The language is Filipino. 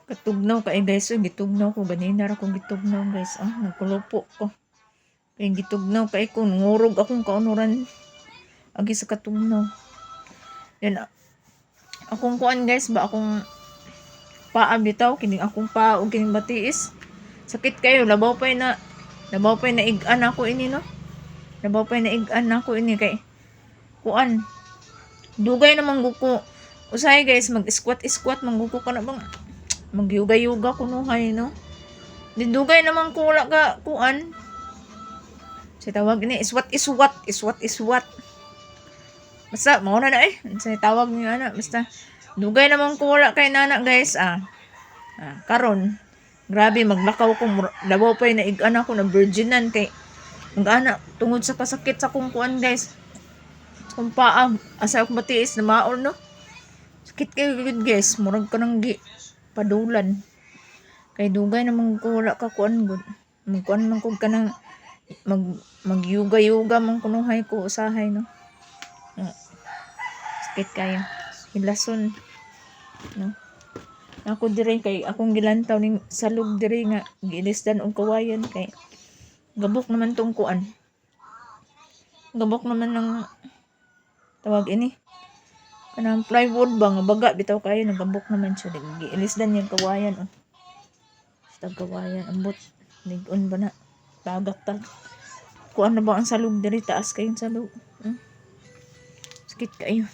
Katugnaw kay guys, oh, gitugnaw ko ganina ra kong gitugnaw guys. Nagkulupo ko. Kay gitugnaw kay ko ngurog akong kaunuran agi sa katugnaw. Then akong kuan guys ba akong paa bitaw kining akong paa ug kining batiis. Sakit kayo labaw pa na ig-an ako ini no. Labaw pa na ig-an ako ini kay kuan. Dugay naman guko. Usahay guys mag-squat mangguko ka na bang mag-yoga kunuhay no. Didugay naman ko wala ka kuan. Sa tawag ni iswat. Basta mao na sa tawag niyo ana basta dugay naman ko wala kay nana guys karon grabe maglakaw ko labaw pa na ig-ana ko na virginan kay mag-ana tungod sa kasakit sa kong kuan guys. Kung paa asa ako matiis na maol no. Sakit kayo good guys murag ka nang padulan. Kay dugay naman ko wala ka kuan good. Magkuan man ko ka nang mag-yoga man kunuhay ko usahay no. Sakit kayo. Hilason no. Ako dire kay akong gilantaw ning salog dire nga giilisdan og kawayan kay gabok naman tong kuan. Gabok naman ng tawag ini. Kanang plywood ba nga baga bitaw kayo nagabok naman siya giilisdan yung kawayan oh. Basta kawayan ambot lig-on ba na tagak ta. Kuan na ba ang salog dire taas kayong salog. Sakit kayo.